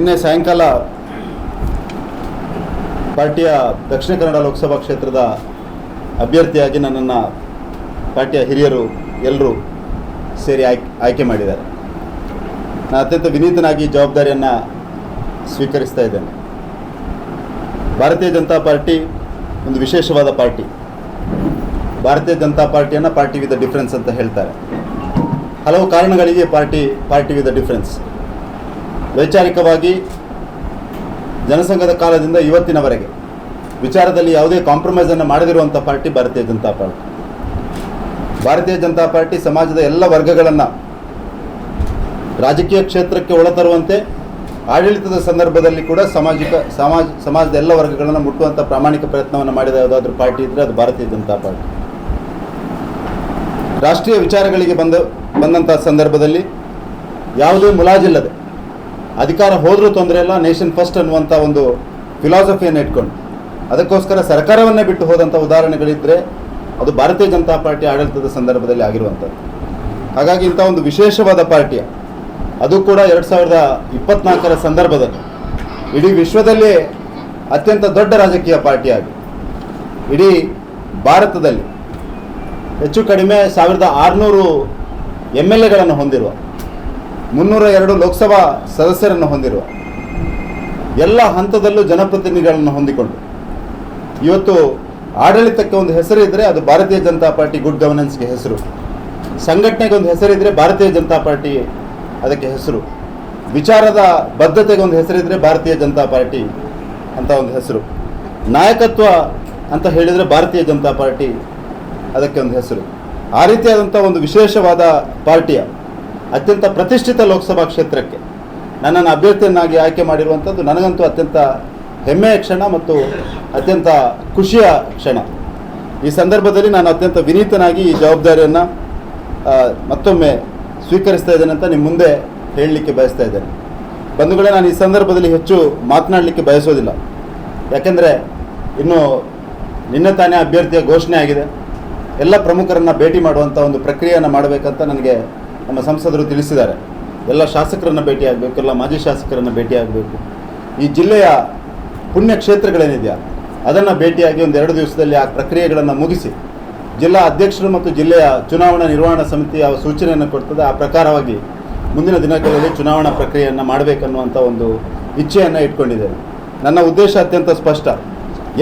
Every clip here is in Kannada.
ನಿನ್ನೆ ಸಾಯಂಕಾಲ ಪಾರ್ಟಿಯ ದಕ್ಷಿಣ ಕನ್ನಡ ಲೋಕಸಭಾ ಕ್ಷೇತ್ರದ ಅಭ್ಯರ್ಥಿಯಾಗಿ ನನ್ನನ್ನು ಪಾರ್ಟಿಯ ಹಿರಿಯರು ಎಲ್ಲರೂ ಸೇರಿ ಆಯ್ಕೆ ಮಾಡಿದ್ದಾರೆ. ನಾನು ಅತ್ಯಂತ ವಿನೀತನಾಗಿ ಜವಾಬ್ದಾರಿಯನ್ನು ಸ್ವೀಕರಿಸ್ತಾ ಇದ್ದೇನೆ. ಭಾರತೀಯ ಜನತಾ ಪಾರ್ಟಿ ಒಂದು ವಿಶೇಷವಾದ ಪಾರ್ಟಿ. ಭಾರತೀಯ ಜನತಾ ಪಾರ್ಟಿಯನ್ನು ಪಾರ್ಟಿ ವಿತ್ ಡಿಫರೆನ್ಸ್ ಅಂತ ಹೇಳ್ತಾರೆ. ಹಲವು ಕಾರಣಗಳಿಗೆ ಪಾರ್ಟಿ ವಿತ್ ಡಿಫರೆನ್ಸ್. ವೈಚಾರಿಕವಾಗಿ ಜನಸಂಘದ ಕಾಲದಿಂದ ಇವತ್ತಿನವರೆಗೆ ವಿಚಾರದಲ್ಲಿ ಯಾವುದೇ ಕಾಂಪ್ರಮೈಸನ್ನು ಮಾಡದಿರುವಂಥ ಪಾರ್ಟಿ ಭಾರತೀಯ ಜನತಾ ಪಾರ್ಟಿ. ಭಾರತೀಯ ಜನತಾ ಪಾರ್ಟಿ ಸಮಾಜದ ಎಲ್ಲ ವರ್ಗಗಳನ್ನು ರಾಜಕೀಯ ಕ್ಷೇತ್ರಕ್ಕೆ ಒಳತರುವಂತೆ ಆಡಳಿತದ ಸಂದರ್ಭದಲ್ಲಿ ಕೂಡ ಸಮಾಜದ ಎಲ್ಲ ವರ್ಗಗಳನ್ನು ಮುಟ್ಟುವಂಥ ಪ್ರಾಮಾಣಿಕ ಪ್ರಯತ್ನವನ್ನು ಮಾಡಿದ ಯಾವುದಾದ್ರೂ ಪಾರ್ಟಿ ಇದ್ದರೆ ಅದು ಭಾರತೀಯ ಜನತಾ ಪಾರ್ಟಿ. ರಾಷ್ಟ್ರೀಯ ವಿಚಾರಗಳಿಗೆ ಬಂದಂಥ ಸಂದರ್ಭದಲ್ಲಿ ಯಾವುದೇ ಮುಲಾಜಿಲ್ಲದೆ ಅಧಿಕಾರ ಹೋದರೂ ತೊಂದರೆ ಇಲ್ಲ, ನೇಷನ್ ಫಸ್ಟ್ ಅನ್ನುವಂಥ ಒಂದು ಫಿಲಾಸಫಿಯನ್ನು ಇಟ್ಕೊಂಡು ಅದಕ್ಕೋಸ್ಕರ ಸರ್ಕಾರವನ್ನೇ ಬಿಟ್ಟು ಹೋದಂಥ ಉದಾಹರಣೆಗಳಿದ್ದರೆ ಅದು ಭಾರತೀಯ ಜನತಾ ಪಾರ್ಟಿ ಆಡಳಿತದ ಸಂದರ್ಭದಲ್ಲಿ ಆಗಿರುವಂಥದ್ದು. ಹಾಗಾಗಿ ಇಂಥ ಒಂದು ವಿಶೇಷವಾದ ಪಾರ್ಟಿಯ ಅದು ಕೂಡ 2024ರ ಸಂದರ್ಭದಲ್ಲಿ ಇಡೀ ವಿಶ್ವದಲ್ಲೇ ಅತ್ಯಂತ ದೊಡ್ಡ ರಾಜಕೀಯ ಪಾರ್ಟಿಯಾಗಿ ಇಡೀ ಭಾರತದಲ್ಲಿ ಹೆಚ್ಚು ಕಡಿಮೆ 1600 MLAಗಳನ್ನು ಹೊಂದಿರುವ, 302 ಲೋಕಸಭಾ ಸದಸ್ಯರನ್ನು ಹೊಂದಿರುವ, ಎಲ್ಲ ಹಂತದಲ್ಲೂ ಜನಪ್ರತಿನಿಧಿಗಳನ್ನು ಹೊಂದಿಕೊಂಡು ಇವತ್ತು ಆಡಳಿತಕ್ಕೆ ಒಂದು ಹೆಸರಿದ್ದರೆ ಅದು ಭಾರತೀಯ ಜನತಾ ಪಾರ್ಟಿ ಗುಡ್ ಗವರ್ನೆನ್ಸ್ಗೆ ಹೆಸರು. ಸಂಘಟನೆಗೆ ಒಂದು ಹೆಸರಿದ್ದರೆ ಭಾರತೀಯ ಜನತಾ ಪಾರ್ಟಿ ಅದಕ್ಕೆ ಹೆಸರು. ವಿಚಾರದ ಬದ್ಧತೆಗೆ ಒಂದು ಹೆಸರಿದ್ದರೆ ಭಾರತೀಯ ಜನತಾ ಪಾರ್ಟಿ ಅಂತ ಒಂದು ಹೆಸರು. ನಾಯಕತ್ವ ಅಂತ ಹೇಳಿದರೆ ಭಾರತೀಯ ಜನತಾ ಪಾರ್ಟಿ ಅದಕ್ಕೆ ಒಂದು ಹೆಸರು. ಆ ರೀತಿಯಾದಂಥ ಒಂದು ವಿಶೇಷವಾದ ಪಾರ್ಟಿಯ ಅತ್ಯಂತ ಪ್ರತಿಷ್ಠಿತ ಲೋಕಸಭಾ ಕ್ಷೇತ್ರಕ್ಕೆ ನನ್ನನ್ನು ಅಭ್ಯರ್ಥಿಯನ್ನಾಗಿ ಆಯ್ಕೆ ಮಾಡಿರುವಂಥದ್ದು ನನಗಂತೂ ಅತ್ಯಂತ ಹೆಮ್ಮೆಯ ಕ್ಷಣ ಮತ್ತು ಅತ್ಯಂತ ಖುಷಿಯ ಕ್ಷಣ. ಈ ಸಂದರ್ಭದಲ್ಲಿ ನಾನು ಅತ್ಯಂತ ವಿನೀತನಾಗಿ ಈ ಜವಾಬ್ದಾರಿಯನ್ನು ಮತ್ತೊಮ್ಮೆ ಸ್ವೀಕರಿಸ್ತಾ ಇದ್ದೇನೆ ಅಂತ ನಿಮ್ಮ ಮುಂದೆ ಹೇಳಲಿಕ್ಕೆ ಬಯಸ್ತಾ ಇದ್ದೇನೆ. ಬಂಧುಗಳೇ, ನಾನು ಈ ಸಂದರ್ಭದಲ್ಲಿ ಹೆಚ್ಚು ಮಾತನಾಡಲಿಕ್ಕೆ ಬಯಸೋದಿಲ್ಲ. ಯಾಕೆಂದರೆ ಇನ್ನು ನಿನ್ನೆ ತಾನೇ ಅಭ್ಯರ್ಥಿಯ ಘೋಷಣೆ ಆಗಿದೆ. ಎಲ್ಲ ಪ್ರಮುಖರನ್ನು ಭೇಟಿ ಮಾಡುವಂಥ ಒಂದು ಪ್ರಕ್ರಿಯೆಯನ್ನು ಮಾಡಬೇಕಂತ ನನಗೆ ನಮ್ಮ ಸಂಸದರು ತಿಳಿಸಿದ್ದಾರೆ. ಎಲ್ಲ ಶಾಸಕರನ್ನು ಭೇಟಿಯಾಗಬೇಕು, ಎಲ್ಲ ಮಾಜಿ ಶಾಸಕರನ್ನು ಭೇಟಿಯಾಗಬೇಕು. ಈ ಜಿಲ್ಲೆಯ ಪುಣ್ಯ ಕ್ಷೇತ್ರಗಳೇನಿದೆಯಾ ಅದನ್ನು ಭೇಟಿಯಾಗಿ ಒಂದು 2 ದಿವಸದಲ್ಲಿ ಆ ಪ್ರಕ್ರಿಯೆಗಳನ್ನು ಮುಗಿಸಿ ಜಿಲ್ಲಾ ಅಧ್ಯಕ್ಷರು ಮತ್ತು ಜಿಲ್ಲೆಯ ಚುನಾವಣಾ ನಿರ್ವಹಣಾ ಸಮಿತಿ ಯಾವ ಸೂಚನೆಯನ್ನು ಕೊಡ್ತದೆ ಆ ಪ್ರಕಾರವಾಗಿ ಮುಂದಿನ ದಿನಗಳಲ್ಲಿ ಚುನಾವಣಾ ಪ್ರಕ್ರಿಯೆಯನ್ನು ಮಾಡಬೇಕನ್ನುವಂಥ ಒಂದು ಇಚ್ಛೆಯನ್ನು ಇಟ್ಕೊಂಡಿದ್ದೇನೆ. ನನ್ನ ಉದ್ದೇಶ ಅತ್ಯಂತ ಸ್ಪಷ್ಟ.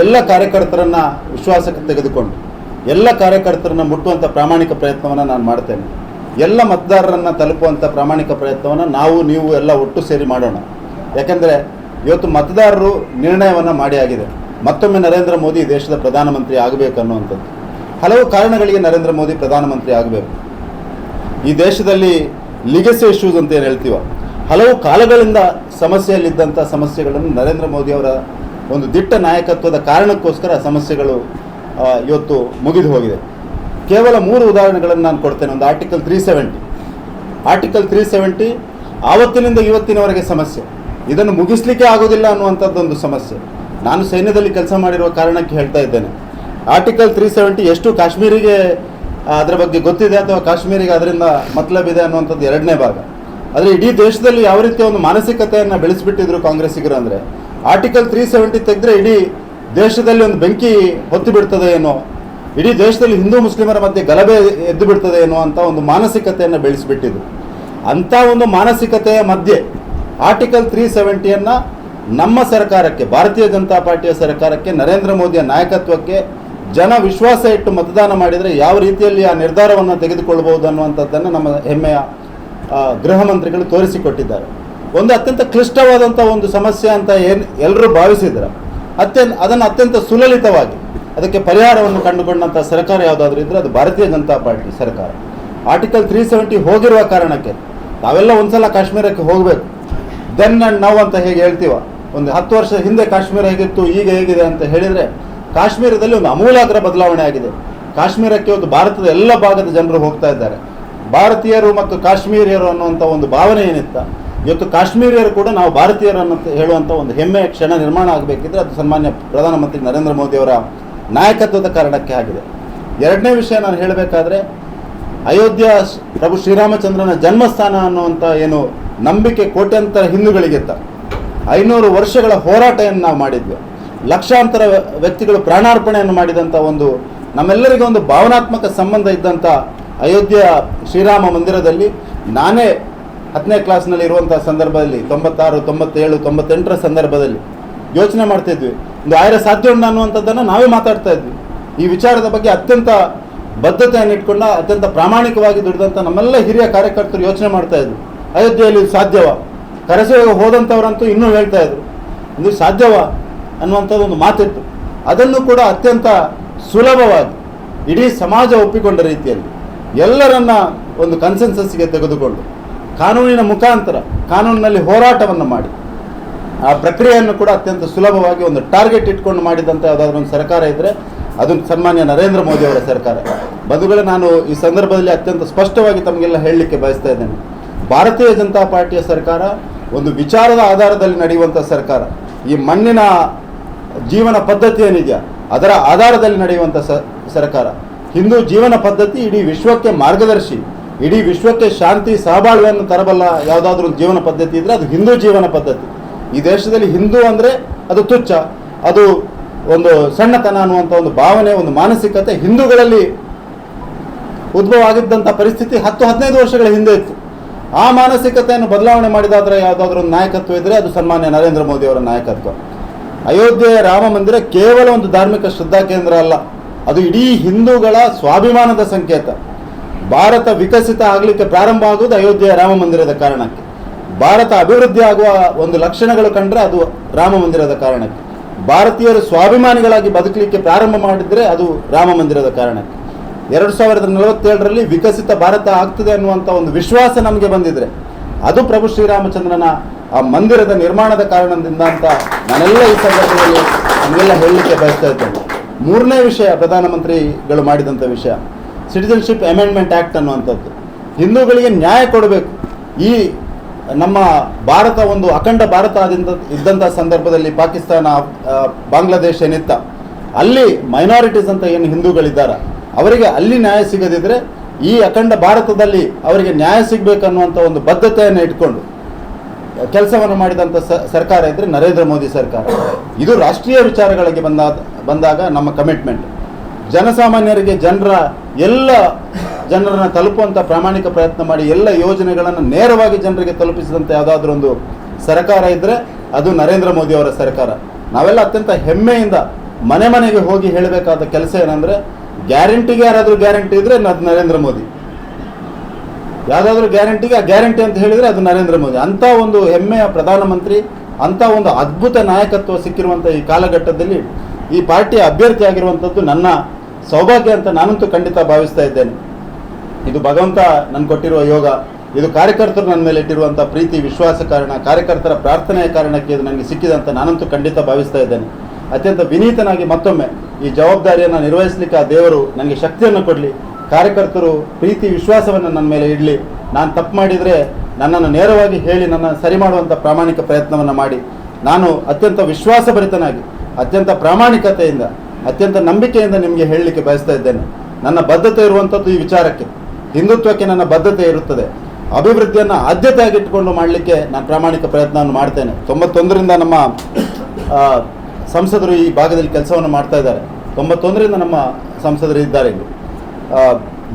ಎಲ್ಲ ಕಾರ್ಯಕರ್ತರನ್ನು ವಿಶ್ವಾಸಕ್ಕೆ ತೆಗೆದುಕೊಂಡು ಎಲ್ಲ ಕಾರ್ಯಕರ್ತರನ್ನು ಮುಟ್ಟುವಂಥ ಪ್ರಾಮಾಣಿಕ ಪ್ರಯತ್ನವನ್ನು ನಾನು ಮಾಡ್ತೇನೆ. ಎಲ್ಲ ಮತದಾರರನ್ನು ತಲುಪುವಂಥ ಪ್ರಾಮಾಣಿಕ ಪ್ರಯತ್ನವನ್ನು ನೀವು ಎಲ್ಲ ಒಟ್ಟು ಸೇರಿ ಮಾಡೋಣ. ಯಾಕೆಂದರೆ ಇವತ್ತು ಮತದಾರರು ನಿರ್ಣಯವನ್ನು ಮಾಡಿ ಆಗಿದೆ. ಮತ್ತೊಮ್ಮೆ ನರೇಂದ್ರ ಮೋದಿ ದೇಶದ ಪ್ರಧಾನಮಂತ್ರಿ ಆಗಬೇಕು ಅನ್ನುವಂಥದ್ದು. ಹಲವು ಕಾರಣಗಳಿಗೆ ನರೇಂದ್ರ ಮೋದಿ ಪ್ರಧಾನಮಂತ್ರಿ ಆಗಬೇಕು. ಈ ದೇಶದಲ್ಲಿ ಲಿಗಸಿ ಇಶ್ಯೂಸ್ ಅಂತ ಏನು ಹೇಳ್ತೀವ, ಹಲವು ಕಾಲಗಳಿಂದ ಸಮಸ್ಯೆಯಲ್ಲಿದ್ದಂಥ ಸಮಸ್ಯೆಗಳನ್ನು ನರೇಂದ್ರ ಮೋದಿಯವರ ಒಂದು ದಿಟ್ಟ ನಾಯಕತ್ವದ ಕಾರಣಕ್ಕೋಸ್ಕರ ಸಮಸ್ಯೆಗಳು ಇವತ್ತು ಮುಗಿದು ಹೋಗಿದೆ. ಕೇವಲ 3 ಉದಾಹರಣೆಗಳನ್ನು ನಾನು ಕೊಡ್ತೇನೆ. ಒಂದು ಆರ್ಟಿಕಲ್ 370 ಆವತ್ತಿನಿಂದ ಇವತ್ತಿನವರೆಗೆ ಸಮಸ್ಯೆ. ಇದನ್ನು ಮುಗಿಸ್ಲಿಕ್ಕೆ ಆಗೋದಿಲ್ಲ ಅನ್ನುವಂಥದ್ದೊಂದು ಸಮಸ್ಯೆ. ನಾನು ಸೈನ್ಯದಲ್ಲಿ ಕೆಲಸ ಮಾಡಿರುವ ಕಾರಣಕ್ಕೆ ಹೇಳ್ತಾ ಇದ್ದೇನೆ. ಆರ್ಟಿಕಲ್ 370 ಎಷ್ಟು ಕಾಶ್ಮೀರಿಗೆ ಅದರ ಬಗ್ಗೆ ಗೊತ್ತಿದೆ ಅಥವಾ ಕಾಶ್ಮೀರಿಗೆ ಅದರಿಂದ ಮತಲಬಿದೆ ಅನ್ನುವಂಥದ್ದು 2ನೇ ಭಾಗ. ಆದರೆ ಇಡೀ ದೇಶದಲ್ಲಿ ಯಾವ ರೀತಿಯ ಒಂದು ಮಾನಸಿಕತೆಯನ್ನು ಬೆಳೆಸಿಬಿಟ್ಟಿದ್ರು ಕಾಂಗ್ರೆಸ್ಸಿಗರು ಅಂದರೆ ಆರ್ಟಿಕಲ್ 370 ತೆಗೆದ್ರೆ ಇಡೀ ದೇಶದಲ್ಲಿ ಒಂದು ಬೆಂಕಿ ಹೊತ್ತು ಬಿಡ್ತದೆ ಏನೋ, ಇಡೀ ದೇಶದಲ್ಲಿ ಹಿಂದೂ ಮುಸ್ಲಿಮರ ಮಧ್ಯೆ ಗಲಭೆ ಎದ್ದು ಬಿಡ್ತದೆ ಏನೋ ಅಂತ ಒಂದು ಮಾನಸಿಕತೆಯನ್ನು ಬೆಳೆಸಿಬಿಟ್ಟಿದ್ರು. ಅಂಥ ಒಂದು ಮಾನಸಿಕತೆಯ ಮಧ್ಯೆ ಆರ್ಟಿಕಲ್ 370ಯನ್ನು ನಮ್ಮ ಸರ್ಕಾರಕ್ಕೆ, ಭಾರತೀಯ ಜನತಾ ಪಾರ್ಟಿಯ ಸರ್ಕಾರಕ್ಕೆ, ನರೇಂದ್ರ ಮೋದಿಯ ನಾಯಕತ್ವಕ್ಕೆ ಜನ ವಿಶ್ವಾಸ ಇಟ್ಟು ಮತದಾನ ಮಾಡಿದರೆ ಯಾವ ರೀತಿಯಲ್ಲಿ ಆ ನಿರ್ಧಾರವನ್ನು ತೆಗೆದುಕೊಳ್ಬೋದು ಅನ್ನುವಂಥದ್ದನ್ನು ನಮ್ಮ ಹೆಮ್ಮೆಯ ಗೃಹ ಮಂತ್ರಿಗಳು ತೋರಿಸಿಕೊಟ್ಟಿದ್ದಾರೆ. ಒಂದು ಅತ್ಯಂತ ಕ್ಲಿಷ್ಟವಾದಂಥ ಒಂದು ಸಮಸ್ಯೆ ಅಂತ ಏನು ಎಲ್ಲರೂ ಭಾವಿಸಿದ್ರೆ ಅದನ್ನು ಅತ್ಯಂತ ಸುಲಲಿತವಾಗಿ ಅದಕ್ಕೆ ಪರಿಹಾರವನ್ನು ಕಂಡುಕೊಂಡಂಥ ಸರ್ಕಾರ ಯಾವುದಾದ್ರೂ ಇದ್ದರೆ ಅದು ಭಾರತೀಯ ಜನತಾ ಪಾರ್ಟಿ ಸರ್ಕಾರ. ಆರ್ಟಿಕಲ್ 370 ಹೋಗಿರುವ ಕಾರಣಕ್ಕೆ ನಾವೆಲ್ಲ ಒಂದ್ಸಲ ಕಾಶ್ಮೀರಕ್ಕೆ ಹೋಗಬೇಕು. ದೆನ್ ಆ್ಯಂಡ್ ನೌ ಅಂತ ಹೇಗೆ ಹೇಳ್ತೀವ, ಒಂದು 10 ವರ್ಷ ಹಿಂದೆ ಕಾಶ್ಮೀರ ಹೇಗಿತ್ತು ಈಗ ಹೇಗಿದೆ ಅಂತ ಹೇಳಿದರೆ ಕಾಶ್ಮೀರದಲ್ಲಿ ಒಂದು ಅಮೂಲಾಗ್ರ ಬದಲಾವಣೆ ಆಗಿದೆ. ಕಾಶ್ಮೀರಕ್ಕೆ ಒಂದು ಭಾರತದ ಎಲ್ಲ ಭಾಗದ ಜನರು ಹೋಗ್ತಾ ಇದ್ದಾರೆ. ಭಾರತೀಯರು ಮತ್ತು ಕಾಶ್ಮೀರಿಯರು ಅನ್ನುವಂಥ ಒಂದು ಭಾವನೆ ಏನಿತ್ತ, ಇವತ್ತು ಕಾಶ್ಮೀರಿಯರು ಕೂಡ ನಾವು ಭಾರತೀಯರು ಅನ್ನೋ ಹೇಳುವಂಥ ಒಂದು ಹೆಮ್ಮೆಯ ಕ್ಷಣ ನಿರ್ಮಾಣ ಆಗಬೇಕಿದ್ರೆ ಅದು ಸನ್ಮಾನ್ಯ ಪ್ರಧಾನಮಂತ್ರಿ ನರೇಂದ್ರ ಮೋದಿಯವರ ನಾಯಕತ್ವದ ಕಾರಣಕ್ಕೆ ಆಗಿದೆ. 2ನೇ ವಿಷಯ ನಾನು ಹೇಳಬೇಕಾದ್ರೆ, ಅಯೋಧ್ಯ ಪ್ರಭು ಶ್ರೀರಾಮಚಂದ್ರನ ಜನ್ಮಸ್ಥಾನ ಅನ್ನುವಂಥ ಏನು ನಂಬಿಕೆ ಕೋಟ್ಯಾಂತರ ಹಿಂದೂಗಳಿಗಿತ್ತ, 500 ವರ್ಷಗಳ ಹೋರಾಟವನ್ನು ನಾವು ಮಾಡಿದ್ವಿ. ಲಕ್ಷಾಂತರ ವ್ಯಕ್ತಿಗಳು ಪ್ರಾಣಾರ್ಪಣೆಯನ್ನು ಮಾಡಿದಂಥ ಒಂದು ನಮ್ಮೆಲ್ಲರಿಗೂ ಒಂದು ಭಾವನಾತ್ಮಕ ಸಂಬಂಧ ಇದ್ದಂಥ ಅಯೋಧ್ಯೆಯ ಶ್ರೀರಾಮ ಮಂದಿರದಲ್ಲಿ ನಾನೇ 10ನೇ ಕ್ಲಾಸ್ನಲ್ಲಿ ಇರುವಂಥ ಸಂದರ್ಭದಲ್ಲಿ 96, 97, 98ರ ಸಂದರ್ಭದಲ್ಲಿ ಯೋಚನೆ ಮಾಡ್ತಾಯಿದ್ವಿ. ಒಂದು ಸಾಧ್ಯ ಉಂಟು ಅನ್ನುವಂಥದ್ದನ್ನು ನಾವೇ ಮಾತಾಡ್ತಾ ಇದ್ವಿ. ಈ ವಿಚಾರದ ಬಗ್ಗೆ ಅತ್ಯಂತ ಬದ್ಧತೆಯನ್ನು ಇಟ್ಕೊಂಡ ಅತ್ಯಂತ ಪ್ರಾಮಾಣಿಕವಾಗಿ ದುಡಿದಂಥ ನಮ್ಮೆಲ್ಲ ಹಿರಿಯ ಕಾರ್ಯಕರ್ತರು ಯೋಚನೆ ಮಾಡ್ತಾ ಇದ್ವಿ, ಅಯೋಧ್ಯೆಯಲ್ಲಿ ಸಾಧ್ಯವ? ಕರೆಸೆಗೆ ಹೋದಂಥವ್ರಂತೂ ಇನ್ನೂ ಹೇಳ್ತಾ ಇದ್ರು, ಇದು ಸಾಧ್ಯವ ಅನ್ನುವಂಥದ್ದು ಒಂದು ಮಾತಿತ್ತು. ಅದನ್ನು ಕೂಡ ಅತ್ಯಂತ ಸುಲಭವಾಗಿ ಇಡೀ ಸಮಾಜ ಒಪ್ಪಿಕೊಂಡ ರೀತಿಯಲ್ಲಿ ಎಲ್ಲರನ್ನ ಒಂದು ಕನ್ಸೆನ್ಸಸ್ಗೆ ತೆಗೆದುಕೊಂಡು ಕಾನೂನಿನ ಮುಖಾಂತರ ಕಾನೂನಿನಲ್ಲಿ ಹೋರಾಟವನ್ನು ಮಾಡಿ ಆ ಪ್ರಕ್ರಿಯೆಯನ್ನು ಕೂಡ ಅತ್ಯಂತ ಸುಲಭವಾಗಿ ಒಂದು ಟಾರ್ಗೆಟ್ ಇಟ್ಕೊಂಡು ಮಾಡಿದಂಥ ಯಾವುದಾದ್ರೂ ಒಂದು ಸರ್ಕಾರ ಇದ್ದರೆ ಅದು ಸನ್ಮಾನ್ಯ ನರೇಂದ್ರ ಮೋದಿ ಅವರ ಸರ್ಕಾರ. ಬಂಧುಗಳೇ, ನಾನು ಈ ಸಂದರ್ಭದಲ್ಲಿ ಅತ್ಯಂತ ಸ್ಪಷ್ಟವಾಗಿ ತಮಗೆಲ್ಲ ಹೇಳಲಿಕ್ಕೆ ಬಯಸ್ತಾ ಇದ್ದೇನೆ, ಭಾರತೀಯ ಜನತಾ ಪಾರ್ಟಿಯ ಸರ್ಕಾರ ಒಂದು ವಿಚಾರದ ಆಧಾರದಲ್ಲಿ ನಡೆಯುವಂಥ ಸರ್ಕಾರ. ಈ ಮಣ್ಣಿನ ಜೀವನ ಪದ್ಧತಿ ಏನಿದೆಯಾ ಅದರ ಆಧಾರದಲ್ಲಿ ನಡೆಯುವಂಥ ಸರ್ಕಾರ. ಹಿಂದೂ ಜೀವನ ಪದ್ಧತಿ ಇಡೀ ವಿಶ್ವಕ್ಕೆ ಮಾರ್ಗದರ್ಶಿ, ಇಡೀ ವಿಶ್ವಕ್ಕೆ ಶಾಂತಿ ಸಹಬಾಳ್ವೆಯನ್ನು ತರಬಲ್ಲ ಯಾವುದಾದ್ರೂ ಜೀವನ ಪದ್ಧತಿ ಇದ್ದರೆ ಅದು ಹಿಂದೂ ಜೀವನ ಪದ್ಧತಿ. ಈ ದೇಶದಲ್ಲಿ ಹಿಂದೂ ಅಂದರೆ ಅದು ತುಚ್ಛ, ಅದು ಒಂದು ಸಣ್ಣತನ ಅನ್ನುವಂಥ ಒಂದು ಭಾವನೆ, ಒಂದು ಮಾನಸಿಕತೆ ಹಿಂದೂಗಳಲ್ಲಿ ಉದ್ಭವ ಆಗಿದ್ದಂಥ ಪರಿಸ್ಥಿತಿ 10-15 ವರ್ಷಗಳ ಹಿಂದೆ ಇತ್ತು. ಆ ಮಾನಸಿಕತೆಯನ್ನು ಬದಲಾವಣೆ ಮಾಡಿದಾದರೆ ಯಾವುದಾದ್ರೂ ಒಂದು ನಾಯಕತ್ವ ಇದ್ದರೆ ಅದು ಸನ್ಮಾನ್ಯ ನರೇಂದ್ರ ಮೋದಿ ಅವರ ನಾಯಕತ್ವ. ಅಯೋಧ್ಯೆಯ ರಾಮ ಮಂದಿರ ಕೇವಲ ಒಂದು ಧಾರ್ಮಿಕ ಶ್ರದ್ಧಾ ಕೇಂದ್ರ ಅಲ್ಲ, ಅದು ಇಡೀ ಹಿಂದೂಗಳ ಸ್ವಾಭಿಮಾನದ ಸಂಕೇತ. ಭಾರತ ವಿಕಸಿತ ಆಗಲಿಕ್ಕೆ ಪ್ರಾರಂಭ ಆಗುವುದು ಅಯೋಧ್ಯೆಯ ರಾಮ ಮಂದಿರದ ಕಾರಣಕ್ಕೆ. ಭಾರತ ಅಭಿವೃದ್ಧಿ ಆಗುವ ಒಂದು ಲಕ್ಷಣಗಳು ಕಂಡ್ರೆ ಅದು ರಾಮ ಮಂದಿರದ ಕಾರಣಕ್ಕೆ. ಭಾರತೀಯರು ಸ್ವಾಭಿಮಾನಿಗಳಾಗಿ ಬದುಕಲಿಕ್ಕೆ ಪ್ರಾರಂಭ ಮಾಡಿದರೆ ಅದು ರಾಮ ಮಂದಿರದ ಕಾರಣಕ್ಕೆ. 2047ರಲ್ಲಿ ವಿಕಸಿತ ಭಾರತ ಆಗ್ತದೆ ಅನ್ನುವಂಥ ಒಂದು ವಿಶ್ವಾಸ ನಮಗೆ ಬಂದಿದ್ರೆ ಅದು ಪ್ರಭು ಶ್ರೀರಾಮಚಂದ್ರನ ಆ ಮಂದಿರದ ನಿರ್ಮಾಣದ ಕಾರಣದಿಂದ ಅಂತ ನಾನೆಲ್ಲ ಈ ಸಂದರ್ಭದಲ್ಲಿ ನಮಗೆಲ್ಲ ಹೇಳಲಿಕ್ಕೆ ಬಯಸ್ತಾ ಇದ್ದೇನೆ. 3ನೇ ವಿಷಯ, ಪ್ರಧಾನಮಂತ್ರಿಗಳು ಮಾಡಿದಂಥ ವಿಷಯ ಸಿಟಿಜನ್ಶಿಪ್ ಅಮೆಂಡ್ಮೆಂಟ್ ಆ್ಯಕ್ಟ್ ಅನ್ನುವಂಥದ್ದು. ಹಿಂದೂಗಳಿಗೆ ನ್ಯಾಯ ಕೊಡಬೇಕು. ಈ ನಮ್ಮ ಭಾರತ ಒಂದು ಅಖಂಡ ಭಾರತ ಇದ್ದಂಥ ಸಂದರ್ಭದಲ್ಲಿ ಪಾಕಿಸ್ತಾನ, ಬಾಂಗ್ಲಾದೇಶ ಏನಿತ್ತ, ಅಲ್ಲಿ ಮೈನಾರಿಟೀಸ್ ಅಂತ ಏನು ಹಿಂದೂಗಳಿದ್ದಾರೆ ಅವರಿಗೆ ಅಲ್ಲಿ ನ್ಯಾಯ ಸಿಗದಿದ್ದರೆ ಈ ಅಖಂಡ ಭಾರತದಲ್ಲಿ ಅವರಿಗೆ ನ್ಯಾಯ ಸಿಗಬೇಕನ್ನುವಂಥ ಒಂದು ಬದ್ಧತೆಯನ್ನು ಇಟ್ಕೊಂಡು ಕೆಲಸವನ್ನು ಮಾಡಿದಂಥ ಸರ್ಕಾರ ಇದ್ದರೆ ನರೇಂದ್ರ ಮೋದಿ ಸರ್ಕಾರ. ಇದು ರಾಷ್ಟ್ರೀಯ ವಿಚಾರಗಳಿಗೆ ಬಂದಾಗ ನಮ್ಮ ಕಮಿಟ್ಮೆಂಟ್ ಜನಸಾಮಾನ್ಯರಿಗೆ ಎಲ್ಲ ಜನರನ್ನು ತಲುಪುವಂಥ ಪ್ರಾಮಾಣಿಕ ಪ್ರಯತ್ನ ಮಾಡಿ ಎಲ್ಲ ಯೋಜನೆಗಳನ್ನು ನೇರವಾಗಿ ಜನರಿಗೆ ತಲುಪಿಸಿದಂಥ ಯಾವುದಾದ್ರೂ ಒಂದು ಸರ್ಕಾರ ಇದ್ದರೆ ಅದು ನರೇಂದ್ರ ಮೋದಿ ಅವರ ಸರ್ಕಾರ. ನಾವೆಲ್ಲ ಅತ್ಯಂತ ಹೆಮ್ಮೆಯಿಂದ ಮನೆ ಮನೆಗೆ ಹೋಗಿ ಹೇಳಬೇಕಾದ ಕೆಲಸ ಏನಂದರೆ, ಗ್ಯಾರಂಟಿಗೆ ಯಾರಾದರೂ ಗ್ಯಾರಂಟಿ ಇದ್ದರೆ ಅದು ನರೇಂದ್ರ ಮೋದಿ, ಯಾವುದಾದ್ರೂ ಗ್ಯಾರಂಟಿಗೆ ಆ ಗ್ಯಾರಂಟಿ ಅಂತ ಹೇಳಿದರೆ ಅದು ನರೇಂದ್ರ ಮೋದಿ. ಅಂಥ ಒಂದು ಹೆಮ್ಮೆಯ ಪ್ರಧಾನಮಂತ್ರಿ, ಅಂಥ ಒಂದು ಅದ್ಭುತ ನಾಯಕತ್ವ ಸಿಕ್ಕಿರುವಂಥ ಈ ಕಾಲಘಟ್ಟದಲ್ಲಿ ಈ ಪಾರ್ಟಿಯ ಅಭ್ಯರ್ಥಿ ಆಗಿರುವಂಥದ್ದು ನನ್ನ ಸೌಭಾಗ್ಯ ಅಂತ ನಾನಂತೂ ಖಂಡಿತ ಭಾವಿಸ್ತಾ ಇದ್ದೇನೆ. ಇದು ಭಗವಂತ ನನಗೆ ಕೊಟ್ಟಿರುವ ಯೋಗ, ಇದು ಕಾರ್ಯಕರ್ತರು ನನ್ನ ಮೇಲೆ ಇಟ್ಟಿರುವಂಥ ಪ್ರೀತಿ ವಿಶ್ವಾಸ ಕಾರಣ, ಕಾರ್ಯಕರ್ತರ ಪ್ರಾರ್ಥನೆಯ ಕಾರಣಕ್ಕೆ ಇದು ನನಗೆ ಸಿಕ್ಕಿದಂತ ನಾನಂತೂ ಖಂಡಿತ ಭಾವಿಸ್ತಾ ಇದ್ದೇನೆ. ಅತ್ಯಂತ ವಿನೀತನಾಗಿ ಮತ್ತೊಮ್ಮೆ ಈ ಜವಾಬ್ದಾರಿಯನ್ನು ನಿರ್ವಹಿಸಲಿಕ್ಕೆ ಆ ದೇವರು ನನಗೆ ಶಕ್ತಿಯನ್ನು ಕೊಡಲಿ, ಕಾರ್ಯಕರ್ತರು ಪ್ರೀತಿ ವಿಶ್ವಾಸವನ್ನು ನನ್ನ ಮೇಲೆ ಇಡಲಿ. ನಾನು ತಪ್ಪು ಮಾಡಿದರೆ ನನ್ನನ್ನು ನೇರವಾಗಿ ಹೇಳಿ ನನ್ನ ಸರಿ ಮಾಡುವಂಥ ಪ್ರಾಮಾಣಿಕ ಪ್ರಯತ್ನವನ್ನು ಮಾಡಿ ನಾನು ಅತ್ಯಂತ ವಿಶ್ವಾಸಭರಿತನಾಗಿ ಅತ್ಯಂತ ಪ್ರಾಮಾಣಿಕತೆಯಿಂದ ಅತ್ಯಂತ ನಂಬಿಕೆಯಿಂದ ನಿಮಗೆ ಹೇಳಲಿಕ್ಕೆ ಬಯಸ್ತಾ ಇದ್ದೇನೆ. ನನ್ನ ಬದ್ಧತೆ ಇರುವಂಥದ್ದು ಈ ವಿಚಾರಕ್ಕೆ, ಹಿಂದುತ್ವಕ್ಕೆ ನನ್ನ ಬದ್ಧತೆ ಇರುತ್ತದೆ. ಅಭಿವೃದ್ಧಿಯನ್ನು ಆದ್ಯತೆಯಾಗಿಟ್ಟುಕೊಂಡು ಮಾಡಲಿಕ್ಕೆ ನಾನು ಪ್ರಾಮಾಣಿಕ ಪ್ರಯತ್ನವನ್ನು ಮಾಡ್ತೇನೆ. 91ರಿಂದ ನಮ್ಮ ಸಂಸದರು ಈ ಭಾಗದಲ್ಲಿ ಕೆಲಸವನ್ನು ಮಾಡ್ತಾ ಇದ್ದಾರೆ. 91ರಿಂದ ನಮ್ಮ ಸಂಸದರು ಇದ್ದಾರೆ ಇಲ್ಲಿ.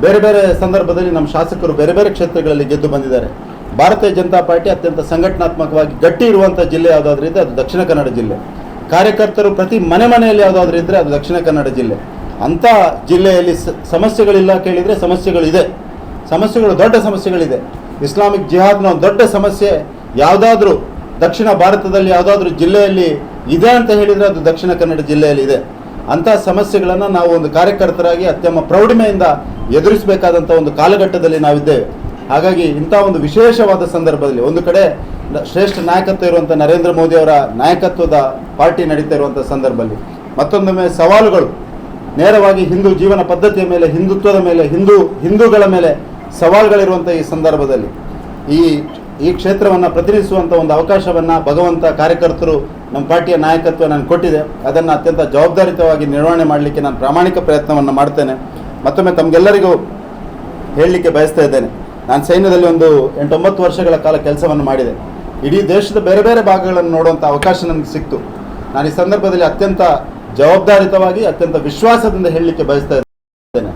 ಬೇರೆ ಬೇರೆ ಸಂದರ್ಭದಲ್ಲಿ ನಮ್ಮ ಶಾಸಕರು ಬೇರೆ ಬೇರೆ ಕ್ಷೇತ್ರಗಳಲ್ಲಿ ಗೆದ್ದು ಬಂದಿದ್ದಾರೆ. ಭಾರತೀಯ ಜನತಾ ಪಾರ್ಟಿ ಅತ್ಯಂತ ಸಂಘಟನಾತ್ಮಕವಾಗಿ ಗಟ್ಟಿ ಇರುವಂಥ ಜಿಲ್ಲೆ ಯಾವುದಾದ್ರೂ ಇದ್ದರೆ ಅದು ದಕ್ಷಿಣ ಕನ್ನಡ ಜಿಲ್ಲೆ. ಕಾರ್ಯಕರ್ತರು ಪ್ರತಿ ಮನೆಯಲ್ಲಿ ಯಾವುದಾದ್ರೂ ಇದ್ದರೆ ಅದು ದಕ್ಷಿಣ ಕನ್ನಡ ಜಿಲ್ಲೆ. ಅಂಥ ಜಿಲ್ಲೆಯಲ್ಲಿ ಸಮಸ್ಯೆಗಳಿಲ್ಲ ಕೇಳಿದರೆ ಸಮಸ್ಯೆಗಳಿದೆ, ಸಮಸ್ಯೆಗಳು ದೊಡ್ಡ ಸಮಸ್ಯೆಗಳಿದೆ. ಇಸ್ಲಾಮಿಕ್ ಜಿಹಾದ್ನ ಒಂದು ದೊಡ್ಡ ಸಮಸ್ಯೆ ಯಾವುದಾದ್ರೂ ದಕ್ಷಿಣ ಭಾರತದಲ್ಲಿ ಯಾವುದಾದ್ರೂ ಜಿಲ್ಲೆಯಲ್ಲಿ ಇದೆ ಅಂತ ಹೇಳಿದರೆ ಅದು ದಕ್ಷಿಣ ಕನ್ನಡ ಜಿಲ್ಲೆಯಲ್ಲಿ ಇದೆ. ಅಂಥ ಸಮಸ್ಯೆಗಳನ್ನು ನಾವು ಒಂದು ಕಾರ್ಯಕರ್ತರಾಗಿ ಅತ್ಯಂತ ಪ್ರೌಢಮೆಯಿಂದ ಎದುರಿಸಬೇಕಾದಂಥ ಒಂದು ಕಾಲಘಟ್ಟದಲ್ಲಿ ನಾವಿದ್ದೇವೆ. ಹಾಗಾಗಿ ಇಂಥ ಒಂದು ವಿಶೇಷವಾದ ಸಂದರ್ಭದಲ್ಲಿ ಒಂದು ಕಡೆ ಶ್ರೇಷ್ಠ ನಾಯಕತ್ವ ಇರುವಂಥ ನರೇಂದ್ರ ಮೋದಿ ಅವರ ನಾಯಕತ್ವದ ಪಾರ್ಟಿ ನಡೀತಾ ಇರುವಂಥ ಸಂದರ್ಭದಲ್ಲಿ ಮತ್ತೊಂದೊಮ್ಮೆ ಸವಾಲುಗಳು ನೇರವಾಗಿ ಹಿಂದೂ ಜೀವನ ಪದ್ಧತಿಯ ಮೇಲೆ, ಹಿಂದುತ್ವದ ಮೇಲೆ, ಹಿಂದೂಗಳ ಮೇಲೆ ಸವಾಲುಗಳಿರುವಂಥ ಈ ಸಂದರ್ಭದಲ್ಲಿ ಈ ಕ್ಷೇತ್ರವನ್ನು ಪ್ರತಿನಿಧಿಸುವಂಥ ಒಂದು ಅವಕಾಶವನ್ನು ಭಗವಂತ ಕಾರ್ಯಕರ್ತರು ನಮ್ಮ ಪಾರ್ಟಿಯ ನಾಯಕತ್ವ ನಾನು ಕೊಟ್ಟಿದೆ. ಅದನ್ನು ಅತ್ಯಂತ ಜವಾಬ್ದಾರಿತವಾಗಿ ನಿರ್ವಹಣೆ ಮಾಡಲಿಕ್ಕೆ ನಾನು ಪ್ರಾಮಾಣಿಕ ಪ್ರಯತ್ನವನ್ನು ಮಾಡ್ತೇನೆ. ಮತ್ತೊಮ್ಮೆ ತಮಗೆಲ್ಲರಿಗೂ ಹೇಳಲಿಕ್ಕೆ ಬಯಸ್ತಾ ಇದ್ದೇನೆ, ನಾನು ಸೈನ್ಯದಲ್ಲಿ ಒಂದು 8-9 ವರ್ಷಗಳ ಕಾಲ ಕೆಲಸವನ್ನು ಮಾಡಿದೆ. ಇಡೀ ದೇಶದ ಬೇರೆ ಬೇರೆ ಭಾಗಗಳನ್ನು ನೋಡುವಂಥ ಅವಕಾಶ ನನಗೆ ಸಿಕ್ತು. ನಾನು ಈ ಸಂದರ್ಭದಲ್ಲಿ ಅತ್ಯಂತ ಜವಾಬ್ದಾರಿತವಾಗಿ ಅತ್ಯಂತ ವಿಶ್ವಾಸದಿಂದ ಹೇಳಲಿಕ್ಕೆ ಬಯಸ್ತಾ ಇದ್ದೇನೆ.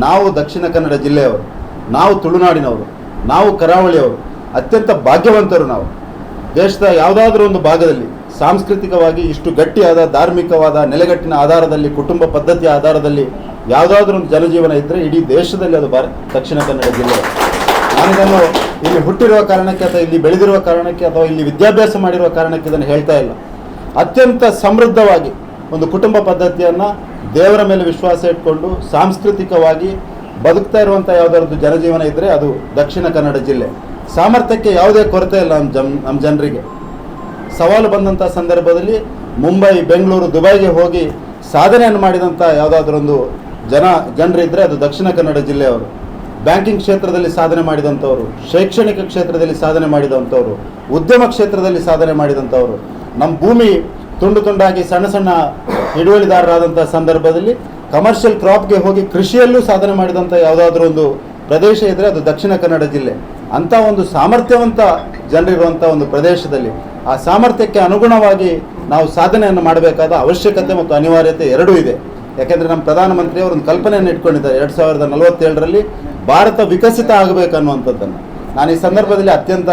ನಾವು ದಕ್ಷಿಣ ಕನ್ನಡ ಜಿಲ್ಲೆಯವರು, ನಾವು ತುಳುನಾಡಿನವರು, ನಾವು ಕರಾವಳಿಯವರು, ಅತ್ಯಂತ ಭಾಗ್ಯವಂತರು. ನಾವು ದೇಶದ ಯಾವುದಾದ್ರೂ ಒಂದು ಭಾಗದಲ್ಲಿ ಸಾಂಸ್ಕೃತಿಕವಾಗಿ ಇಷ್ಟು ಗಟ್ಟಿಯಾದ ಧಾರ್ಮಿಕವಾದ ನೆಲೆಗಟ್ಟಿನ ಆಧಾರದಲ್ಲಿ, ಕುಟುಂಬ ಪದ್ಧತಿಯ ಆಧಾರದಲ್ಲಿ ಯಾವುದಾದ್ರೂ ಒಂದು ಜನಜೀವನ ಇದ್ದರೆ ಇಡೀ ದೇಶದಲ್ಲಿ ಅದು ದಕ್ಷಿಣ ಕನ್ನಡ ಜಿಲ್ಲೆ. ನಾನಿದನ್ನು ಇಲ್ಲಿ ಹುಟ್ಟಿರುವ ಕಾರಣಕ್ಕೆ ಅಥವಾ ಇಲ್ಲಿ ಬೆಳೆದಿರುವ ಕಾರಣಕ್ಕೆ ಅಥವಾ ಇಲ್ಲಿ ವಿದ್ಯಾಭ್ಯಾಸ ಮಾಡಿರುವ ಕಾರಣಕ್ಕೆ ಇದನ್ನು ಹೇಳ್ತಾ ಇಲ್ಲ. ಅತ್ಯಂತ ಸಮೃದ್ಧವಾಗಿ ಒಂದು ಕುಟುಂಬ ಪದ್ಧತಿಯನ್ನು ದೇವರ ಮೇಲೆ ವಿಶ್ವಾಸ ಇಟ್ಕೊಂಡು ಸಾಂಸ್ಕೃತಿಕವಾಗಿ ಬದುಕ್ತಾ ಇರುವಂಥ ಯಾವುದಾದ್ರು ಜನಜೀವನ ಇದ್ದರೆ ಅದು ದಕ್ಷಿಣ ಕನ್ನಡ ಜಿಲ್ಲೆ. ಸಾಮರ್ಥ್ಯಕ್ಕೆ ಯಾವುದೇ ಕೊರತೆ ಇಲ್ಲ ನಮ್ಮ ಜನರಿಗೆ. ಸವಾಲು ಬಂದಂಥ ಸಂದರ್ಭದಲ್ಲಿ ಮುಂಬೈ, ಬೆಂಗಳೂರು, ದುಬೈಗೆ ಹೋಗಿ ಸಾಧನೆಯನ್ನು ಮಾಡಿದಂಥ ಯಾವುದಾದ್ರೊಂದು ಜನರಿದ್ದರೆ ಅದು ದಕ್ಷಿಣ ಕನ್ನಡ ಜಿಲ್ಲೆಯವರು. ಬ್ಯಾಂಕಿಂಗ್ ಕ್ಷೇತ್ರದಲ್ಲಿ ಸಾಧನೆ ಮಾಡಿದಂಥವರು, ಶೈಕ್ಷಣಿಕ ಕ್ಷೇತ್ರದಲ್ಲಿ ಸಾಧನೆ ಮಾಡಿದಂಥವರು, ಉದ್ಯಮ ಕ್ಷೇತ್ರದಲ್ಲಿ ಸಾಧನೆ ಮಾಡಿದಂಥವರು, ನಮ್ಮ ಭೂಮಿ ತುಂಡು ತುಂಡಾಗಿ ಸಣ್ಣ ಸಣ್ಣ ಹಿಡುವಳಿದಾರರಾದಂಥ ಸಂದರ್ಭದಲ್ಲಿ ಕಮರ್ಷಿಯಲ್ ಕ್ರಾಪ್ಗೆ ಹೋಗಿ ಕೃಷಿಯಲ್ಲೂ ಸಾಧನೆ ಮಾಡಿದಂಥ ಯಾವುದಾದ್ರೂ ಒಂದು ಪ್ರದೇಶ ಇದ್ದರೆ ಅದು ದಕ್ಷಿಣ ಕನ್ನಡ ಜಿಲ್ಲೆ. ಅಂಥ ಒಂದು ಸಾಮರ್ಥ್ಯವಂತ ಜನರಿರುವಂಥ ಒಂದು ಪ್ರದೇಶದಲ್ಲಿ ಆ ಸಾಮರ್ಥ್ಯಕ್ಕೆ ಅನುಗುಣವಾಗಿ ನಾವು ಸಾಧನೆಯನ್ನು ಮಾಡಬೇಕಾದ ಅವಶ್ಯಕತೆ ಮತ್ತು ಅನಿವಾರ್ಯತೆ ಎರಡೂ ಇದೆ. ಯಾಕೆಂದರೆ ನಮ್ಮ ಪ್ರಧಾನಮಂತ್ರಿಯವರು ಒಂದು ಕಲ್ಪನೆಯನ್ನು ಇಟ್ಕೊಂಡಿದ್ದಾರೆ 2047ರಲ್ಲಿ ಭಾರತ ವಿಕಸಿತ ಆಗಬೇಕನ್ನುವಂಥದ್ದನ್ನು. ನಾನು ಈ ಸಂದರ್ಭದಲ್ಲಿ ಅತ್ಯಂತ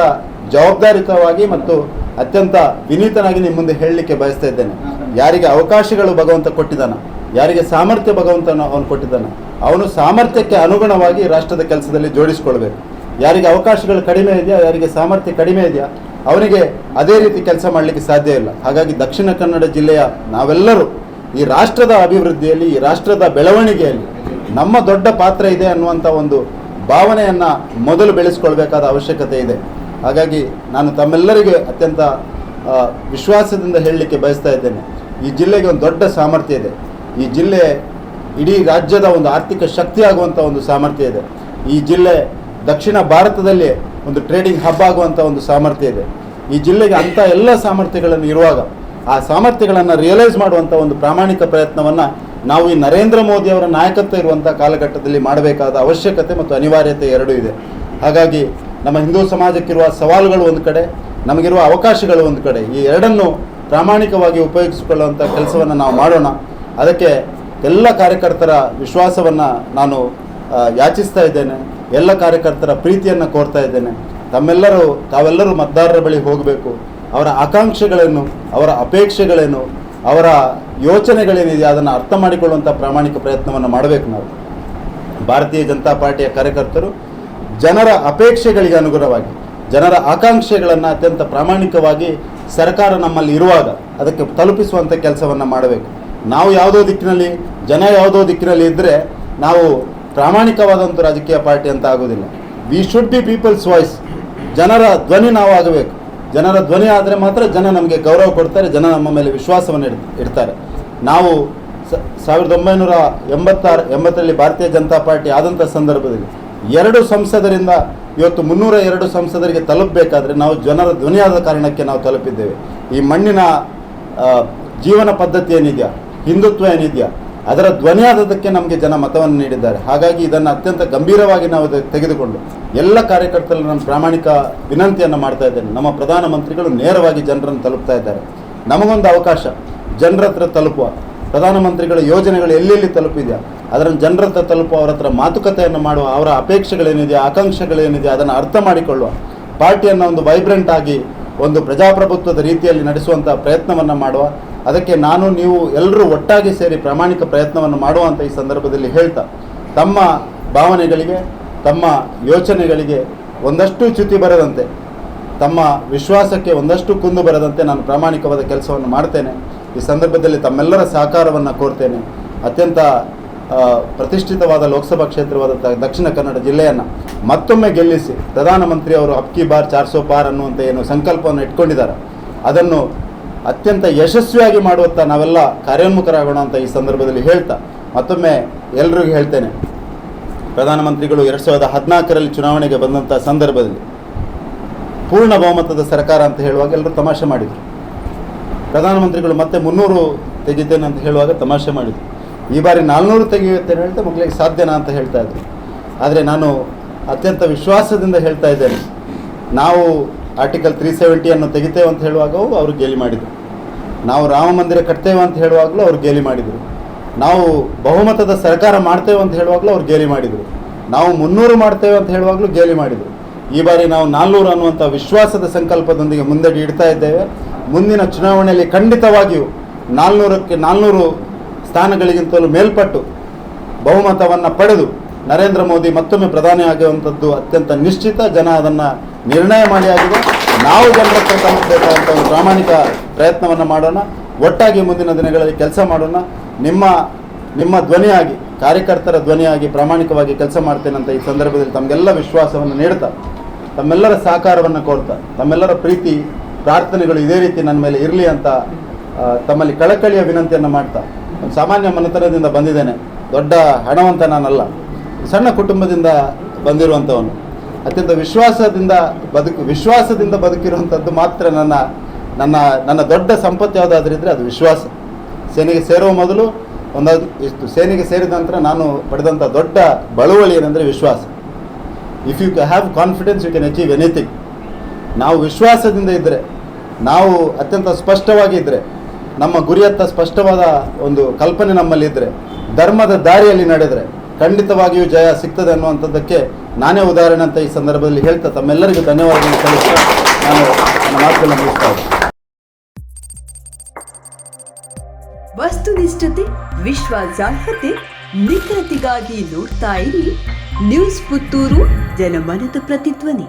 ಜವಾಬ್ದಾರಿತವಾಗಿ ಮತ್ತು ಅತ್ಯಂತ ವಿನೀತನಾಗಿ ನಿಮ್ಮ ಮುಂದೆ ಹೇಳಲಿಕ್ಕೆ ಬಯಸ್ತಾ ಇದ್ದೇನೆ. ಯಾರಿಗೆ ಅವಕಾಶಗಳು ಭಗವಂತ ಕೊಟ್ಟಿದ್ದಾನೆ, ಯಾರಿಗೆ ಸಾಮರ್ಥ್ಯ ಭಗವಂತನ ಅವನು ಕೊಟ್ಟಿದ್ದಾನೆ, ಅವನು ಸಾಮರ್ಥ್ಯಕ್ಕೆ ಅನುಗುಣವಾಗಿ ರಾಷ್ಟ್ರದ ಕೆಲಸದಲ್ಲಿ ಜೋಡಿಸ್ಕೊಳ್ಬೇಕು. ಯಾರಿಗೆ ಅವಕಾಶಗಳು ಕಡಿಮೆ ಇದೆಯಾ, ಯಾರಿಗೆ ಸಾಮರ್ಥ್ಯ ಕಡಿಮೆ ಇದೆಯಾ, ಅವನಿಗೆ ಅದೇ ರೀತಿ ಕೆಲಸ ಮಾಡಲಿಕ್ಕೆ ಸಾಧ್ಯ ಇಲ್ಲ. ಹಾಗಾಗಿ ದಕ್ಷಿಣ ಕನ್ನಡ ಜಿಲ್ಲೆಯ ನಾವೆಲ್ಲರೂ ಈ ರಾಷ್ಟ್ರದ ಅಭಿವೃದ್ಧಿಯಲ್ಲಿ, ಈ ರಾಷ್ಟ್ರದ ಬೆಳವಣಿಗೆಯಲ್ಲಿ ನಮ್ಮ ದೊಡ್ಡ ಪಾತ್ರ ಇದೆ ಅನ್ನುವಂಥ ಒಂದು ಭಾವನೆಯನ್ನು ಮೊದಲು ಬೆಳೆಸ್ಕೊಳ್ಬೇಕಾದ ಅವಶ್ಯಕತೆ ಇದೆ. ಹಾಗಾಗಿ ನಾನು ತಮ್ಮೆಲ್ಲರಿಗೆ ಅತ್ಯಂತ ವಿಶ್ವಾಸದಿಂದ ಹೇಳಲಿಕ್ಕೆ ಬಯಸ್ತಾ ಇದ್ದೇನೆ, ಈ ಜಿಲ್ಲೆಗೆ ಒಂದು ದೊಡ್ಡ ಸಾಮರ್ಥ್ಯ ಇದೆ. ಈ ಜಿಲ್ಲೆ ಇಡೀ ರಾಜ್ಯದ ಒಂದು ಆರ್ಥಿಕ ಶಕ್ತಿ ಆಗುವಂಥ ಒಂದು ಸಾಮರ್ಥ್ಯ ಇದೆ. ಈ ಜಿಲ್ಲೆ ದಕ್ಷಿಣ ಭಾರತದಲ್ಲಿ ಒಂದು ಟ್ರೇಡಿಂಗ್ ಹಬ್ ಆಗುವಂಥ ಒಂದು ಸಾಮರ್ಥ್ಯ ಇದೆ. ಈ ಜಿಲ್ಲೆಗೆ ಅಂಥ ಎಲ್ಲ ಸಾಮರ್ಥ್ಯಗಳನ್ನು ಇರುವಾಗ ಆ ಸಾಮರ್ಥ್ಯಗಳನ್ನು ರಿಯಲೈಸ್ ಮಾಡುವಂಥ ಒಂದು ಪ್ರಾಮಾಣಿಕ ಪ್ರಯತ್ನವನ್ನು ನಾವು ಈ ನರೇಂದ್ರ ಮೋದಿ ಅವರ ನಾಯಕತ್ವ ಇರುವಂಥ ಕಾಲಘಟ್ಟದಲ್ಲಿ ಮಾಡಬೇಕಾದ ಅವಶ್ಯಕತೆ ಮತ್ತು ಅನಿವಾರ್ಯತೆ ಎರಡೂ ಇದೆ. ಹಾಗಾಗಿ ನಮ್ಮ ಹಿಂದೂ ಸಮಾಜಕ್ಕಿರುವ ಸವಾಲುಗಳು ಒಂದು ಕಡೆ, ನಮಗಿರುವ ಅವಕಾಶಗಳು ಒಂದು ಕಡೆ, ಈ ಎರಡನ್ನು ಪ್ರಾಮಾಣಿಕವಾಗಿ ಉಪಯೋಗಿಸಿಕೊಳ್ಳುವಂಥ ಕೆಲಸವನ್ನು ನಾವು ಮಾಡೋಣ. ಅದಕ್ಕೆ ಎಲ್ಲ ಕಾರ್ಯಕರ್ತರ ವಿಶ್ವಾಸವನ್ನು ನಾನು ಯಾಚಿಸ್ತಾ ಇದ್ದೇನೆ. ಎಲ್ಲ ಕಾರ್ಯಕರ್ತರ ಪ್ರೀತಿಯನ್ನು ಕೋರ್ತಾ ಇದ್ದೇನೆ. ತಾವೆಲ್ಲರೂ ಮತದಾರರ ಬಳಿ ಹೋಗಬೇಕು. ಅವರ ಆಕಾಂಕ್ಷೆಗಳೇನು, ಅವರ ಅಪೇಕ್ಷೆಗಳೇನು, ಅವರ ಯೋಚನೆಗಳೇನಿದೆ ಅದನ್ನು ಅರ್ಥ ಮಾಡಿಕೊಳ್ಳುವಂಥ ಪ್ರಾಮಾಣಿಕ ಪ್ರಯತ್ನವನ್ನು ಮಾಡಬೇಕು. ನಾವು ಭಾರತೀಯ ಜನತಾ ಪಾರ್ಟಿಯ ಕಾರ್ಯಕರ್ತರು ಜನರ ಅಪೇಕ್ಷೆಗಳಿಗೆ ಅನುಗುಣವಾಗಿ, ಜನರ ಆಕಾಂಕ್ಷೆಗಳನ್ನು ಅತ್ಯಂತ ಪ್ರಾಮಾಣಿಕವಾಗಿ ಸರ್ಕಾರ ನಮ್ಮಲ್ಲಿ ಇರುವಾಗ ಅದಕ್ಕೆ ತಲುಪಿಸುವಂಥ ಕೆಲಸವನ್ನು ಮಾಡಬೇಕು. ನಾವು ಯಾವುದೋ ದಿಕ್ಕಿನಲ್ಲಿ, ಜನ ಯಾವುದೋ ದಿಕ್ಕಿನಲ್ಲಿ ಇದ್ದರೆ ನಾವು ಪ್ರಾಮಾಣಿಕವಾದಂಥ ರಾಜಕೀಯ ಪಾರ್ಟಿ ಅಂತ ಆಗೋದಿಲ್ಲ. We should be people's voice. ಜನರ ಧ್ವನಿ ನಾವು ಆಗಬೇಕು. ಜನರ ಧ್ವನಿ ಆದರೆ ಮಾತ್ರ ಜನ ನಮಗೆ ಗೌರವ ಕೊಡ್ತಾರೆ, ಜನ ನಮ್ಮ ಮೇಲೆ ವಿಶ್ವಾಸವನ್ನು ಇಡ್ತಾರೆ. ನಾವು 1980ರಲ್ಲಿ ಭಾರತೀಯ ಜನತಾ ಪಾರ್ಟಿ ಆದಂಥ ಸಂದರ್ಭದಲ್ಲಿ 2 ಸಂಸದರಿಂದ ಇವತ್ತು 302 ಸಂಸದರಿಗೆ ತಲುಪಬೇಕಾದ್ರೆ ನಾವು ಜನರ ಧ್ವನಿಯಾದ ಕಾರಣಕ್ಕೆ ನಾವು ತಲುಪಿದ್ದೇವೆ. ಈ ಮಣ್ಣಿನ ಜೀವನ ಪದ್ಧತಿ ಏನಿದೆಯಾ, ಹಿಂದುತ್ವ ಏನಿದೆಯಾ, ಅದರ ಧ್ವನಿಯಾದದಕ್ಕೆ ನಮಗೆ ಜನ ಮತವನ್ನು ನೀಡಿದ್ದಾರೆ. ಹಾಗಾಗಿ ಇದನ್ನು ಅತ್ಯಂತ ಗಂಭೀರವಾಗಿ ನಾವು ತೆಗೆದುಕೊಂಡು ಎಲ್ಲ ಕಾರ್ಯಕರ್ತರಲ್ಲಿ ನಾನು ಪ್ರಾಮಾಣಿಕ ವಿನಂತಿಯನ್ನು ಮಾಡ್ತಾ ಇದ್ದೇನೆ. ನಮ್ಮ ಪ್ರಧಾನಮಂತ್ರಿಗಳು ನೇರವಾಗಿ ಜನರನ್ನು ತಲುಪ್ತಾ ಇದ್ದಾರೆ. ನಮಗೊಂದು ಅವಕಾಶ ಜನರ ಹತ್ರ ತಲುಪುವ, ಪ್ರಧಾನಮಂತ್ರಿಗಳ ಯೋಜನೆಗಳು ಎಲ್ಲೆಲ್ಲಿ ತಲುಪಿದೆಯಾ ಅದನ್ನು ಜನರ ಹತ್ರ ತಲುಪುವ, ಅವರ ಹತ್ರ ಮಾತುಕತೆಯನ್ನು ಮಾಡುವ, ಅವರ ಅಪೇಕ್ಷೆಗಳೇನಿದೆ, ಆಕಾಂಕ್ಷೆಗಳೇನಿದೆ ಅದನ್ನು ಅರ್ಥ ಮಾಡಿಕೊಳ್ಳುವ, ಪಾರ್ಟಿಯನ್ನು ಒಂದು ವೈಬ್ರೆಂಟ್ ಆಗಿ ಒಂದು ಪ್ರಜಾಪ್ರಭುತ್ವದ ರೀತಿಯಲ್ಲಿ ನಡೆಸುವಂಥ ಪ್ರಯತ್ನವನ್ನು ಮಾಡುವ. ಅದಕ್ಕೆ ನಾನು ನೀವು ಎಲ್ಲರೂ ಒಟ್ಟಾಗಿ ಸೇರಿ ಪ್ರಾಮಾಣಿಕ ಪ್ರಯತ್ನವನ್ನು ಮಾಡುವಂಥ ಈ ಸಂದರ್ಭದಲ್ಲಿ ಹೇಳ್ತಾ, ತಮ್ಮ ಭಾವನೆಗಳಿಗೆ, ತಮ್ಮ ಯೋಚನೆಗಳಿಗೆ ಒಂದಷ್ಟು ಚ್ಯುತಿ ಬರದಂತೆ, ತಮ್ಮ ವಿಶ್ವಾಸಕ್ಕೆ ಒಂದಷ್ಟು ಕುಂದು ಬರದಂತೆ ನಾನು ಪ್ರಾಮಾಣಿಕವಾದ ಕೆಲಸವನ್ನು ಮಾಡ್ತೇನೆ. ಈ ಸಂದರ್ಭದಲ್ಲಿ ತಮ್ಮೆಲ್ಲರ ಸಹಕಾರವನ್ನು ಕೋರ್ತೇನೆ. ಅತ್ಯಂತ ಪ್ರತಿಷ್ಠಿತವಾದ ಲೋಕಸಭಾ ಕ್ಷೇತ್ರವಾದಂಥ ದಕ್ಷಿಣ ಕನ್ನಡ ಜಿಲ್ಲೆಯನ್ನು ಮತ್ತೊಮ್ಮೆ ಗೆಲ್ಲಿಸಿ ಪ್ರಧಾನಮಂತ್ರಿಯವರು ಅಬ್ಕಿ ಬಾರ್ 400 ಪಾರ್ ಅನ್ನುವಂಥ ಏನು ಸಂಕಲ್ಪವನ್ನು ಇಟ್ಕೊಂಡಿದ್ದಾರೆ ಅದನ್ನು ಅತ್ಯಂತ ಯಶಸ್ವಿಯಾಗಿ ಮಾಡುವಂಥ ನಾವೆಲ್ಲ ಕಾರ್ಯೋನ್ಮುಖರಾಗೋಣ ಅಂತ ಈ ಸಂದರ್ಭದಲ್ಲಿ ಹೇಳ್ತಾ ಮತ್ತೊಮ್ಮೆ ಎಲ್ರಿಗೂ ಹೇಳ್ತೇನೆ, ಪ್ರಧಾನಮಂತ್ರಿಗಳು 2014ರಲ್ಲಿ ಚುನಾವಣೆಗೆ ಬಂದಂಥ ಸಂದರ್ಭದಲ್ಲಿ ಪೂರ್ಣ ಬಹುಮತದ ಸರ್ಕಾರ ಅಂತ ಹೇಳುವಾಗ ಎಲ್ಲರೂ ತಮಾಷೆ ಮಾಡಿದರು. ಪ್ರಧಾನಮಂತ್ರಿಗಳು ಮತ್ತೆ 300 ತೆಗಿತೇನೆ ಅಂತ ಹೇಳುವಾಗ ತಮಾಷೆ ಮಾಡಿದರು. ಈ ಬಾರಿ 400 ತೆಗೆಯುತ್ತೇನೆ ಹೇಳ್ತಾ ಮಕ್ಕಳಿಗೆ ಸಾಧ್ಯನಾ ಅಂತ ಹೇಳ್ತಾ ಇದ್ರು. ಆದರೆ ನಾನು ಅತ್ಯಂತ ವಿಶ್ವಾಸದಿಂದ ಹೇಳ್ತಾ ಇದ್ದೇನೆ, ನಾವು ಆರ್ಟಿಕಲ್ 370 ತೆಗಿತೇವೆ ಅಂತ ಹೇಳುವಾಗೂ ಅವರು ಗೇಲಿ ಮಾಡಿದರು. ನಾವು ರಾಮ ಮಂದಿರ ಕಟ್ತೇವೆ ಅಂತ ಹೇಳುವಾಗಲೂ ಅವ್ರು ಗೇಲಿ ಮಾಡಿದರು. ನಾವು ಬಹುಮತದ ಸರ್ಕಾರ ಮಾಡ್ತೇವೆ ಅಂತ ಹೇಳುವಾಗಲೂ ಅವ್ರು ಗೇಲಿ ಮಾಡಿದರು. ನಾವು 300 ಮಾಡ್ತೇವೆ ಅಂತ ಹೇಳುವಾಗಲೂ ಗೇಲಿ ಮಾಡಿದರು. ಈ ಬಾರಿ ನಾವು 400 ಅನ್ನುವಂಥ ವಿಶ್ವಾಸದ ಸಂಕಲ್ಪದೊಂದಿಗೆ ಮುಂದೆ ಇಡ್ತಾ ಇದ್ದೇವೆ. ಮುಂದಿನ ಚುನಾವಣೆಯಲ್ಲಿ ಖಂಡಿತವಾಗಿಯೂ 400ಕ್ಕೆ 400 ಸ್ಥಾನಗಳಿಗಿಂತಲೂ ಮೇಲ್ಪಟ್ಟು ಬಹುಮತವನ್ನು ಪಡೆದು ನರೇಂದ್ರ ಮೋದಿ ಮತ್ತೊಮ್ಮೆ ಪ್ರಧಾನಿ ಆಗುವಂಥದ್ದು ಅತ್ಯಂತ ನಿಶ್ಚಿತ. ಜನ ಅದನ್ನು ನಿರ್ಣಯ ಮಾಡಿ ಆಗಿದೆ. ನಾವು ಜನರ ಹತ್ರ ತಲುಪಬೇಕಾದಂಥ ಒಂದು ಪ್ರಾಮಾಣಿಕ ಪ್ರಯತ್ನವನ್ನು ಮಾಡೋಣ. ಒಟ್ಟಾಗಿ ಮುಂದಿನ ದಿನಗಳಲ್ಲಿ ಕೆಲಸ ಮಾಡೋಣ. ನಿಮ್ಮ ಧ್ವನಿಯಾಗಿ, ಕಾರ್ಯಕರ್ತರ ಧ್ವನಿಯಾಗಿ ಪ್ರಾಮಾಣಿಕವಾಗಿ ಕೆಲಸ ಮಾಡ್ತೇನೆ ಅಂತ ಈ ಸಂದರ್ಭದಲ್ಲಿ ತಮಗೆಲ್ಲ ವಿಶ್ವಾಸವನ್ನು ನೀಡ್ತಾ, ತಮ್ಮೆಲ್ಲರ ಸಹಕಾರವನ್ನು ಕೋರ್ತಾ, ತಮ್ಮೆಲ್ಲರ ಪ್ರೀತಿ ಪ್ರಾರ್ಥನೆಗಳು ಇದೇ ರೀತಿ ನನ್ನ ಮೇಲೆ ಇರಲಿ ಅಂತ ತಮ್ಮಲ್ಲಿ ಕಳಕಳಿಯ ವಿನಂತಿಯನ್ನು ಮಾಡ್ತಾ, ಸಾಮಾನ್ಯ ಮನೆತನದಿಂದ ಬಂದಿದ್ದೇನೆ, ದೊಡ್ಡ ಹಣವಂತ ನಾನಲ್ಲ, ಸಣ್ಣ ಕುಟುಂಬದಿಂದ ಬಂದಿರುವಂಥವನು. ಅತ್ಯಂತ ವಿಶ್ವಾಸದಿಂದ ಬದುಕಿರುವಂಥದ್ದು ಮಾತ್ರ ನನ್ನ ದೊಡ್ಡ ಸಂಪತ್ತು ಯಾವುದಾದ್ರಿದ್ರೆ ಅದು ವಿಶ್ವಾಸ. ಸೇನೆಗೆ ಸೇರುವ ಮೊದಲು ಸೇನೆಗೆ ಸೇರಿದ ನಂತರ ನಾನು ಪಡೆದಂಥ ದೊಡ್ಡ ಬಳುವಳಿ ಏನಂದರೆ ವಿಶ್ವಾಸ. If you have confidence you can achieve anything. ನಾವು ವಿಶ್ವಾಸದಿಂದ ಇದ್ದರೆ, ನಾವು ಅತ್ಯಂತ ಸ್ಪಷ್ಟವಾಗಿದ್ದರೆ, ನಮ್ಮ ಗುರಿಯತ್ತ ಸ್ಪಷ್ಟವಾದ ಒಂದು ಕಲ್ಪನೆ ನಮ್ಮಲ್ಲಿದ್ದರೆ, ಧರ್ಮದ ದಾರಿಯಲ್ಲಿ ನಡೆದರೆ ಖಂಡಿತವಾಗಿಯೂ ಜಯ ಸಿಗ್ತದೆ ಅನ್ನುವಂಥದ್ದಕ್ಕೆ ನಾನೇ ಉದಾಹರಣೆ ಅಂತ ಈ ಸಂದರ್ಭದಲ್ಲಿ ಹೇಳ್ತಾ ತಮ್ಮೆಲ್ಲರಿಗೂ ಧನ್ಯವಾದಗಳನ್ನು ಸಲ್ಲಿಸ್ತಾ ನಾನು ನನ್ನ ಮಾತುಗಳನ್ನು ಮುಗಿಸ್ತಾ ಇದ್ದೇನೆ. ವಸ್ತುನಿಷ್ಠತೆ, ವಿಶ್ವಾಸಾರ್ಹತೆ, ನಿಖರತೆಗಾಗಿ ನೋಡ್ತಾ ಇರಿ ನ್ಯೂಸ್ ಪುತ್ತೂರು, ಜನಮನದ ಪ್ರತಿಧ್ವನಿ.